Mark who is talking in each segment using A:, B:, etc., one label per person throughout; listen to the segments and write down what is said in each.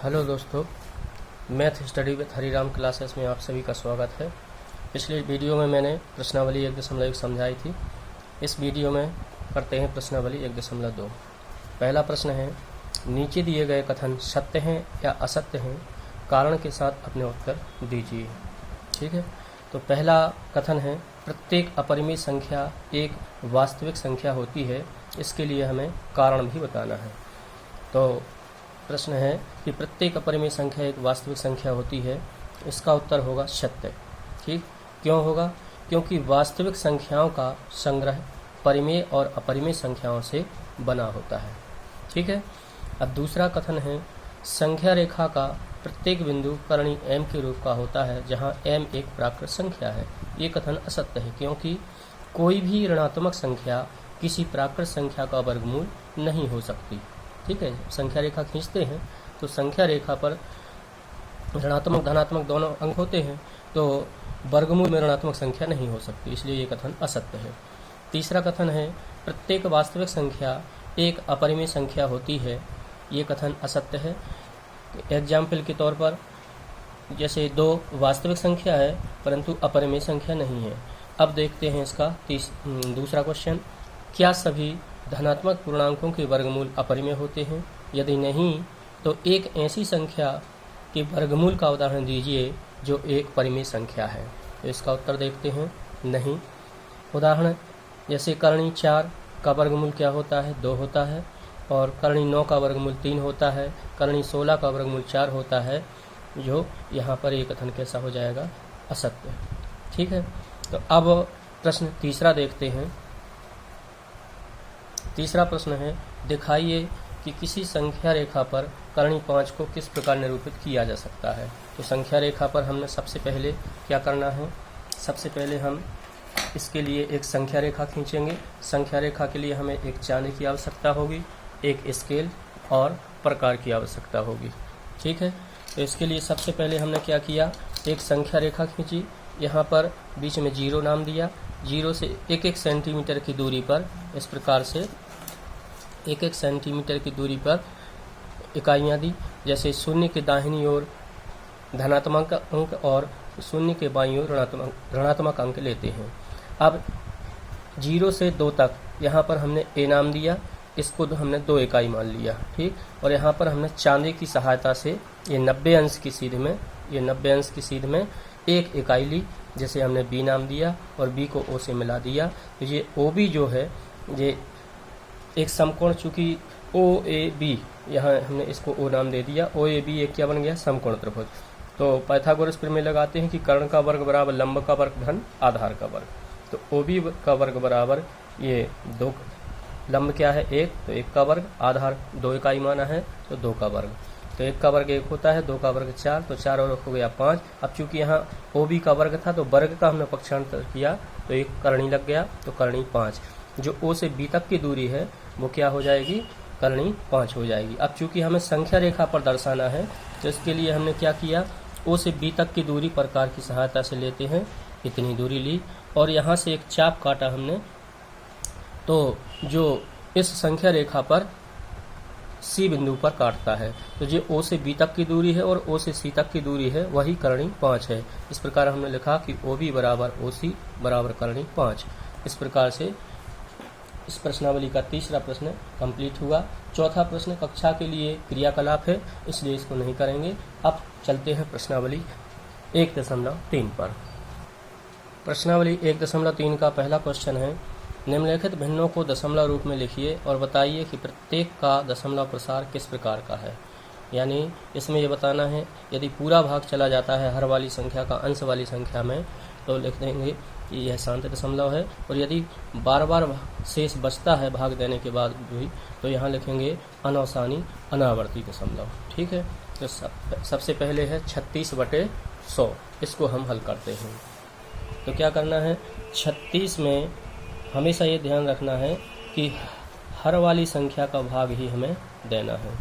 A: Hello दोस्तों, math study with Hariram classes में आप सभी का स्वागत है। पिछले वीडियो में मैंने प्रश्नावली 1.1 समझाई थी। इस वीडियो में करते हैं प्रश्नावली 1.2। पहला प्रश्न है, नीचे दिए गए कथन सत्य हैं या असत्य हैं, कारण के साथ अपने उत्तर दीजिए। ठीक है, तो पहला कथन है, प्रत्येक अपरिमेय संख्या एक वास्तविक संख्या होती है। इसके लिए हमें कारण भी बताना है। तो प्रश्न है कि प्रत्येक अपरिमेय संख्या एक वास्तविक संख्या होती है। इसका उत्तर होगा सत्य। ठीक, क्यों होगा? क्योंकि वास्तविक संख्याओं का संग्रह परिमेय और अपरिमेय संख्याओं से बना होता है। ठीक है, अब दूसरा कथन है, संख्या रेखा का प्रत्येक बिंदु करणी m के रूप का होता है, जहां m एक प्राकृत संख्या है। ये कथन असत्य है, क्योंकि कोई भी ऋणात्मक संख्या किसी प्राकृत संख्या का वर्गमूल नहीं हो सकती। ठीक है, संख्या रेखा खींचते हैं तो संख्या रेखा पर ऋणात्मक धनात्मक दोनों अंक होते हैं, तो वर्गमूल में ऋणात्मक संख्या नहीं हो सकती, इसलिए ये कथन असत्य है। तीसरा कथन है, प्रत्येक वास्तविक संख्या एक अपरिमेय संख्या होती है। ये कथन असत्य है। एग्जाम्पल के तौर पर, जैसे 2 वास्तविक संख्या है परंतु अपरिमेय संख्या नहीं है। अब देखते हैं इसका दूसरा क्वेश्चन, क्या सभी धनात्मक पूर्णांकों के वर्गमूल अपरिमेय होते हैं? यदि नहीं, तो एक ऐसी संख्या के वर्गमूल का उदाहरण दीजिए जो एक परिमेय संख्या है। तो इसका उत्तर देखते हैं, नहीं। उदाहरण जैसे करणी 4 का वर्गमूल क्या होता है? 2 होता है। और करणी 9 का वर्गमूल 3 होता है। करणी 16 का वर्गमूल 4 होता है, जो यहाँ पर एक कथन कैसा हो जाएगा? असत्य। ठीक है, तो अब प्रश्न तीसरा देखते हैं। तीसरा प्रश्न है, दिखाइए कि किसी संख्या रेखा पर करणी 5 को किस प्रकार निरूपित किया जा सकता है। तो संख्या रेखा पर हमने सबसे पहले क्या करना है? सबसे पहले हम इसके लिए एक संख्या रेखा खींचेंगे। संख्या रेखा के लिए हमें एक चांदी की आवश्यकता होगी, एक स्केल और प्रकार की आवश्यकता होगी। ठीक है, तो इसके लिए सबसे पहले हमने क्या किया, एक संख्या रेखा खींची। यहाँ पर बीच में 0 नाम दिया। 0 से 1-1 सेंटीमीटर की दूरी पर इस प्रकार से 1-1 सेंटीमीटर की दूरी पर इकाइयाँ दी। जैसे 0 के दाहिनी ओर धनात्मक अंक और 0 के बाईं ओर ऋणात्मक अंक लेते हैं। अब 0 से 2 तक यहाँ पर हमने a नाम दिया, इसको हमने 2 इकाई मान लिया। ठीक, और यहाँ पर हमने चांदी की सहायता से ये 90 अंश की सीध में 1 इकाई ली, जैसे हमने b नाम दिया और b को o से मिला दिया। तो ये OB जो है, ये एक समकोण, चूंकि OAB, यहाँ हमने इसको O नाम दे दिया। OAB एक क्या बन गया? समकोण त्रिभुज। तो पाइथागोरस प्रमेय लगाते हैं कि कर्ण का वर्ग बराबर लंब का वर्ग धन आधार का वर्ग। तो OB का वर्ग बराबर ये 2, लंब क्या है? 1, तो 1 का वर्ग, आधार 2 इकाई माना है तो 2 का वर्ग। तो 1 का वर्ग 1 होता है, 2 का वर्ग 4, तो 4 और हो गया 5। अब चूंकि यहाँ OB का वर्ग था तो वर्ग का हमने पक्षांतर किया तो एक करणी लग गया, तो करणी 5। जो O से B तक की दूरी है वो क्या हो जाएगी? करणी 5 हो जाएगी। अब चूंकि हमें संख्या रेखा पर दर्शाना है तो इसके लिए हमने क्या किया, O से B तक की दूरी प्रकार की सहायता से लेते हैं, इतनी दूरी ली और यहाँ से एक चाप काटा हमने, तो जो इस संख्या रेखा पर C बिंदु पर काटता है, तो जो O से B तक की दूरी है और O से C तक की दूरी है वही करणी 5 है। इस प्रकार हमने लिखा कि OB बराबर OC बराबर करणी 5। इस प्रकार से इस प्रश्नावली का तीसरा प्रश्न कंप्लीट हुआ। चौथा प्रश्न कक्षा के लिए क्रियाकलाप है, इसलिए इसको नहीं करेंगे। अब चलते हैं प्रश्नावली 1.3 पर। प्रश्नावली 1.3 का पहला क्वेश्चन है, निम्नलिखित भिन्नों को दशमलव रूप में लिखिए और बताइए कि प्रत्येक का दशमलव प्रसार किस प्रकार का है। यानी इसमें यह बताना है, यदि पूरा भाग चला जाता है हर वाली संख्या का अंश वाली संख्या में, तो लिख देंगे कि यह शांत दशमलव है। और यदि बार बार शेष बचता है भाग देने के बाद भी, तो यहाँ लिखेंगे अनवसानी अनावर्ती दशमलव। ठीक है, तो सबसे पहले है 36/100। इसको हम हल करते हैं। तो क्या करना है, 36 में हमेशा ये ध्यान रखना है कि हर वाली संख्या का भाग ही हमें देना है।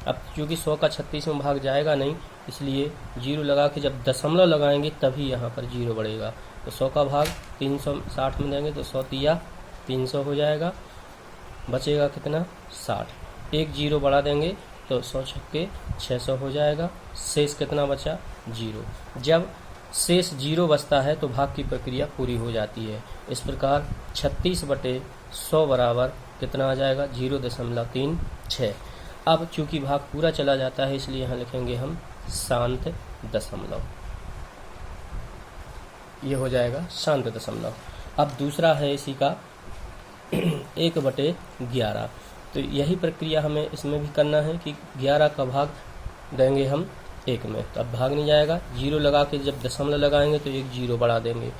A: अब क्योंकि 100 का 36 में भाग जाएगा नहीं, इसलिए 0 लगा के जब दशमलव लगाएंगे तभी यहाँ पर 0 बढ़ेगा। तो 100 का भाग 360 में देंगे तो 100 तिया 300 हो जाएगा, बचेगा कितना? 60। एक 0 बढ़ा देंगे तो 100 छक्के 600 हो जाएगा। शेष कितना बचा? 0। जब शेष 0 बचता है तो भाग की प्रक्रिया पूरी हो जाती है। इस प्रकार 36/100 बराबर कितना आ जाएगा? 0.36। अब चूंकि भाग पूरा चला जाता है इसलिए यहाँ लिखेंगे हम शांत दशमलव। ये हो जाएगा शांत दशमलव। अब दूसरा है इसी का 1/11। तो यही प्रक्रिया हमें इसमें भी करना है कि 11 का भाग देंगे हम 1 में, तो अब भाग नहीं जाएगा। 0 लगा के जब दशमलव लगाएंगे तो 1 0 बढ़ा देंगे।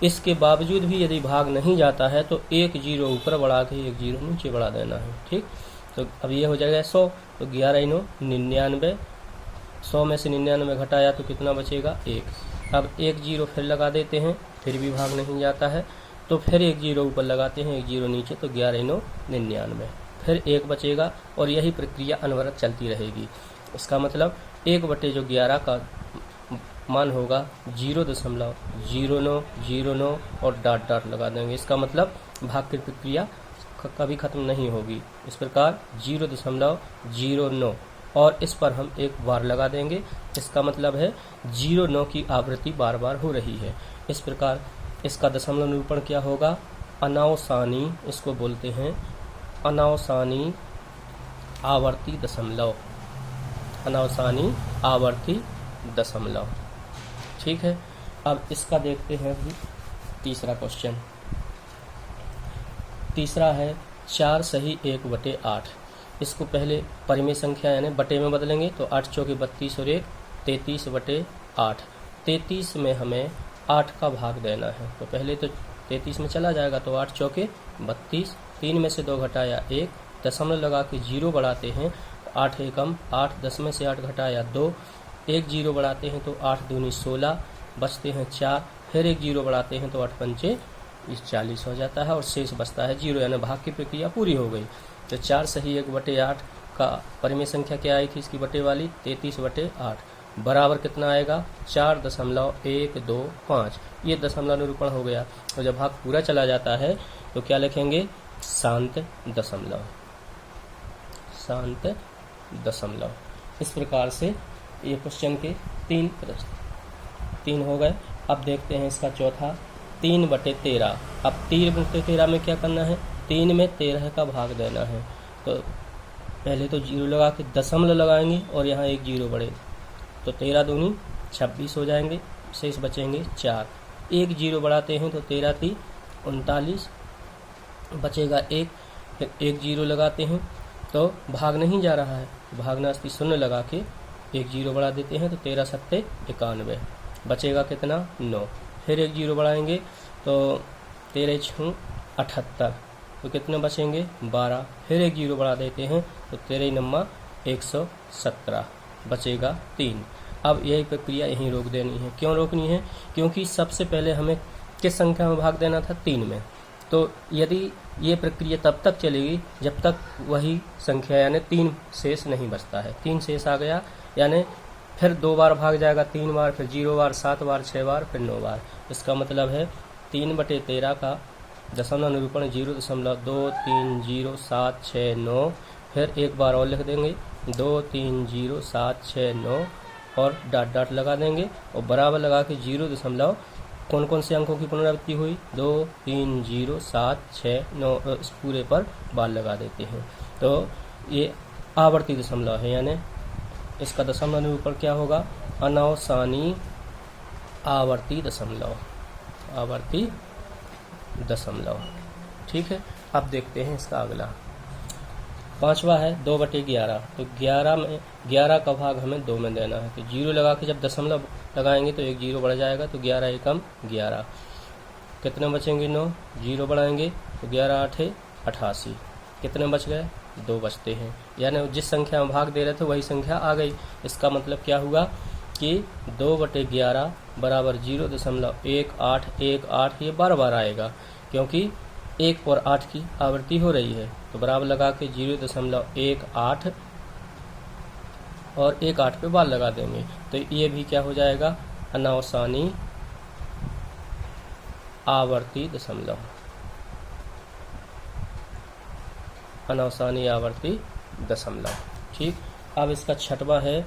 A: इसके बावजूद भी यदि भाग नहीं जाता है तो 1 0 ऊपर बढ़ा के 1 0 नीचे बढ़ा देना है। ठीक, तो अब ये हो जाएगा 100। तो 11 × 99, 100 में से 99 घटाया तो कितना बचेगा? 1। अब 1 0 फिर लगा देते हैं, फिर भी भाग नहीं जाता है तो फिर 1 0 ऊपर लगाते हैं, 1 0 नीचे, तो 11 × 99, फिर 1 बचेगा और यही प्रक्रिया अनवरत चलती रहेगी। इसका मतलब 1/11 का मान होगा 0.0909 और डॉट डॉट लगा देंगे। इसका मतलब भाग की प्रक्रिया कभी खत्म नहीं होगी। इस प्रकार 0.09 और इस पर हम एक बार लगा देंगे। इसका मतलब है 0.9 की आवृत्ति बार बार हो रही है। इस प्रकार इसका दशमलव निरूपण क्या होगा? अनावसानी, इसको बोलते हैं अनावसानी आवर्ती दशमलव। अनावसानी आवर्ती दशमलव। ठीक है, अब इसका देखते हैं अभी तीसरा क्वेश्चन। तीसरा है 4 सही 1/8। इसको पहले परिमेय संख्या यानी बटे में बदलेंगे तो 8 चौके 32 और 1 33/8। 33 में हमें 8 का भाग देना है, तो पहले तो 33 में चला जाएगा तो 8 चौके 32, 3 में से 2 घटाया 1, दशमलव लगा के 0 बढ़ाते हैं, 8 एकम 8, 10 में से 8 घटाया 2, 1 0 बढ़ाते हैं तो 8 दूनी 16, बचते हैं 4, फिर 1 0 बढ़ाते हैं तो 8 पंचे 40 हो जाता है और शेष बचता है 0, यानी भाग की प्रक्रिया पूरी हो गई। तो 4 सही 1/8 का परिमेय संख्या क्या आई थी इसकी बटे वाली? 33/8 बराबर कितना आएगा? 4.125। ये दशमलव निरूपण हो गया। और जब भाग पूरा चला जाता है तो क्या लिखेंगे? शांत दशमलव। शांत दशमलव। इस प्रकार से ये क्वेश्चन के 3 हो गए। अब देखते हैं इसका चौथा 3/13। अब 3/13 में क्या करना है? 3 में 13 का भाग देना है। तो पहले तो 0 लगा के दशमलव लगाएंगे और यहाँ 1 0 बढ़े तो 13 दूनी 26 हो जाएंगे, शेष बचेंगे 4। 1 0 बढ़ाते हैं तो 13 × 39 बचेगा 1, फिर 1 0 लगाते हैं तो भाग नहीं जा रहा है, भागनास्ती 0 लगा के 1 0 बढ़ा देते हैं तो 13 × 7 = 91, बचेगा कितना? 9। फिर 1 0 बढ़ाएंगे तो 13 × 6 = 78, तो कितने बचेंगे? 12। फिर 1 0 बढ़ा देते हैं तो 13 × 9 = 117, बचेगा 3। अब यही प्रक्रिया यहीं रोक देनी है। क्यों रोकनी है? क्योंकि सबसे पहले हमें किस संख्या में भाग देना था? 3 में। तो यदि ये प्रक्रिया तब तक चलेगी जब तक वही संख्या यानी 3 शेष नहीं बचता है। 3 शेष आ गया यानी फिर 2 बार भाग जाएगा, 3 बार, फिर 0 बार, 7 बार, 6 बार, फिर 9 बार। इसका मतलब है 3/13 का दशमलव निरूपण 0.230769। फिर एक बार और लिख देंगे 230769 और डॉट डॉट लगा देंगे और बराबर लगा के 0. कौन कौन से अंकों की पुनरावृत्ति हुई? 2 3 0 7 6 9, इस पूरे पर बार लगा देते हैं। तो ये आवर्ती दशमलव है, यानी इसका दशमलव निरूपण क्या होगा? अनावसानी आवर्ती दशमलव। आवर्ती दशमलव। ठीक है, अब देखते हैं इसका अगला। पांचवा है 2/11। तो 11 में 11 का भाग हमें 2 में देना है। तो 0 लगा के जब दशमलव लगाएंगे तो 1 0 बढ़ जाएगा, तो 11 एकम 11, कितने बचेंगे? 9। 0 बढ़ाएंगे तो 11 8 88, कितने बच गए? 2 बचते हैं। यानी जिस संख्या में भाग दे रहे थे वही संख्या आ गई। इसका मतलब क्या हुआ कि 2/11 बराबर 0.1818। ये बार बार आएगा क्योंकि 1 और 8 की आवृत्ति हो रही है, तो बराबर लगा के 0.18 और 1 8 पे बार लगा देंगे। तो ये भी क्या हो जाएगा? अनावसानी आवर्ती दशमलव। अनावसानी आवर्ती दशमलव। ठीक, अब इसका छठवां है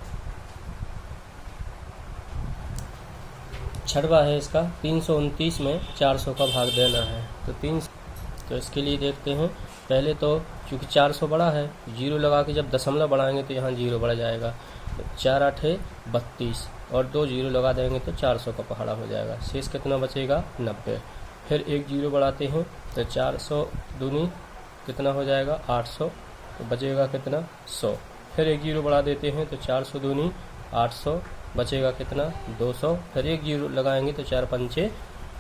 A: इसका 329 में 400 का भाग देना है। तो इसके लिए देखते हैं, पहले तो चूँकि 400 बड़ा है, जीरो लगा के जब दशमलव बढ़ाएंगे तो यहाँ जीरो बढ़ जाएगा, तो 4 8 32 और 2 जीरो लगा देंगे तो 400 का पहाड़ा हो जाएगा। शेष कितना बचेगा 90। फिर एक जीरो बढ़ाते हैं तो 400 दूनी कितना हो जाएगा 800, तो बचेगा कितना 100। फिर एक जीरो बढ़ा देते हैं तो 400 दूनी 800, बचेगा कितना 200। फिर एक जीरो लगाएंगे तो 4 पंचे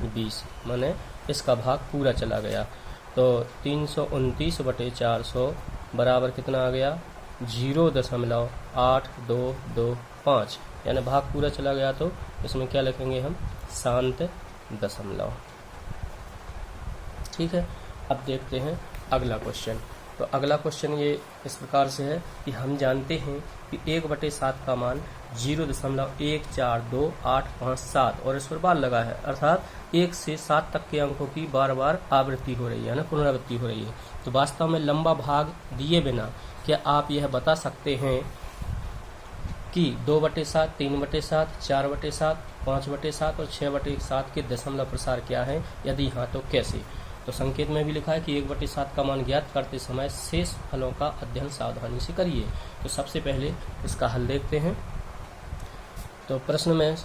A: 20, माने इसका भाग पूरा चला गया। तो 329/400 बराबर कितना आ गया 0.8225, यानी भाग पूरा चला गया। तो इसमें क्या लिखेंगे हम शांत दशमलव। ठीक है, अब देखते हैं अगला क्वेश्चन। तो अगला क्वेश्चन ये इस प्रकार से है कि हम जानते हैं कि 1/7 का मान 0.142857 और इस पर बार लगा है, अर्थात 1 से 7 तक के अंकों की बार बार आवृत्ति हो रही है ना, पुनरावृत्ति हो रही है। तो वास्तव में लंबा भाग दिए बिना क्या आप यह बता सकते हैं कि 2/7, 3/7, 4/7, 5/7 और 6/7 के दशमलव प्रसार क्या है? यदि हाँ तो कैसे? तो संकेत में भी लिखा है कि 1/7 का मान ज्ञात करते समय शेष फलों का अध्ययन सावधानी से करिए। तो सबसे पहले इसका हल देखते हैं। तो प्रश्न में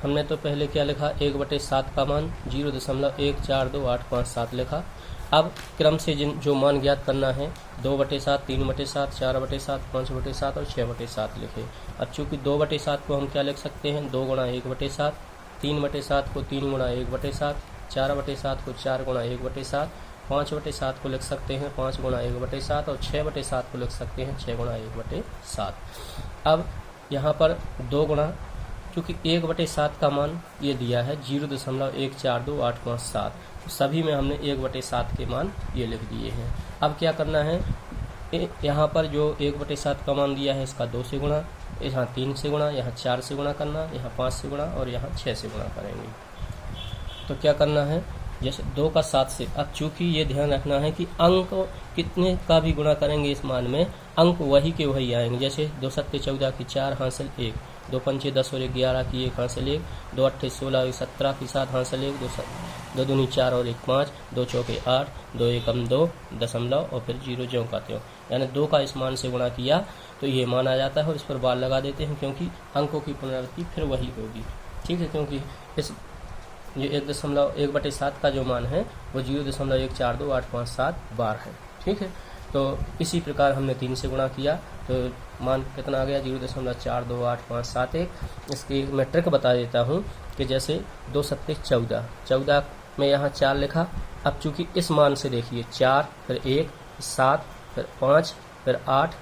A: हमने तो पहले क्या लिखा, 1/7 का मान 0.142857 लिखा। अब क्रम से जो मान ज्ञात करना है 2/7, 3/7, 4/7, 5/7 और 6/7 लिखे। अब चूंकि 2/7 को हम क्या लिख सकते हैं 2 गुणा 1/7, 3/7 को 3 गुणा 1/7, 4/7 को 4 गुणा 1/7, 5/7 को लिख सकते हैं 5 गुणा 1/7 और 6/7 को लिख सकते हैं 6 गुणा 1/7। अब यहाँ पर 2 गुणा, क्योंकि 1/7 का मान ये दिया है 0.142857, तो सभी में हमने 1/7 के मान ये लिख दिए हैं। अब क्या करना है, यहाँ पर जो 1/7 का मान दिया है इसका 2 से गुणा, यहाँ 3 से गुणा, यहाँ 4 से गुणा करना, यहाँ 5 से गुणा और यहाँ 6 से गुणा करेंगे। तो क्या करना है, जैसे 2 का 7 से, अब चूंकि ये ध्यान रखना है कि अंक कितने का भी गुणा करेंगे इस मान में, अंक वही के वही आएंगे। जैसे 2 सत्ते 14 की 4 हासिल 1, 2 पंचे 10 और 11 की 1 हासिल 1, 2 अट्ठे 16 और 17 की 7 हासिल 1, 2 दूनी 4 और 1 5, 2 चौके 8, 2 एकम 2 दशमलव और फिर 0 ज्यों का त्यों, यानी 2 का इस मान से गुणा किया तो ये मान आ जाता है और इस पर बार लगा देते हैं, क्योंकि अंकों की पुनरावृत्ति फिर वही होगी। ठीक है, क्योंकि इस जो 1/7 का जो मान है वो 0.142857 बार है। ठीक है, तो इसी प्रकार हमने 3 से गुणा किया तो मान कितना आ गया 0.428571। इसकी मैं ट्रिक बता देता हूँ कि जैसे 2 सत्ते 14 में यहाँ 4 लिखा। अब चूंकि इस मान से देखिए 4 फिर 1 7 फिर 5 फिर 8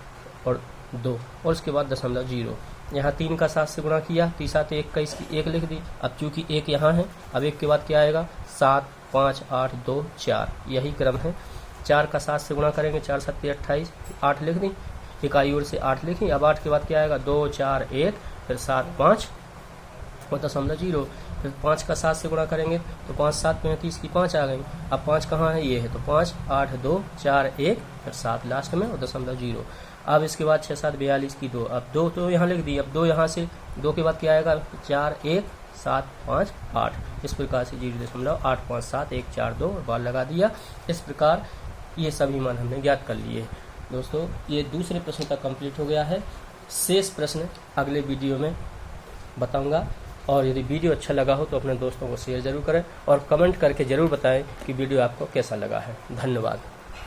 A: और 2 और उसके बाद दशमलव 0, यहाँ 3 का 7 से गुणा किया, 3 7 1 का इसकी 1 लिख दी। अब चूंकि 1 यहाँ है, अब 1 के बाद क्या आएगा 7 5 8 2 4, यही क्रम है। 4 का 7 से गुणा करेंगे, 4 7 28, 8 लिख दी, इकाई ओर से 8 लिखी। अब 8 के बाद क्या आएगा 2 4 1 फिर 7 5 और दशमलव 0। फिर 5 का 7 से गुणा करेंगे तो 5 7 35 की 5 आ गई। अब 5 कहाँ है, ये है, तो 5 8 2 4 1 फिर 7 लास्ट में और दशमलव 0। अब इसके बाद 6 7 42 की 2, अब 2 तो यहाँ लिख दी। अब 2 यहाँ से, 2 के बाद क्या आएगा 4 1 7 5 8, इस प्रकार से 0.857142 और बार लगा दिया। इस प्रकार ये सभी मान हमने ज्ञात कर लिए। दोस्तों ये दूसरे प्रश्न तक कंप्लीट हो गया है। शेष प्रश्न अगले वीडियो में बताऊंगा, और यदि वीडियो अच्छा लगा हो तो अपने दोस्तों को शेयर जरूर करें और कमेंट करके जरूर बताएं कि वीडियो आपको कैसा लगा है। धन्यवाद।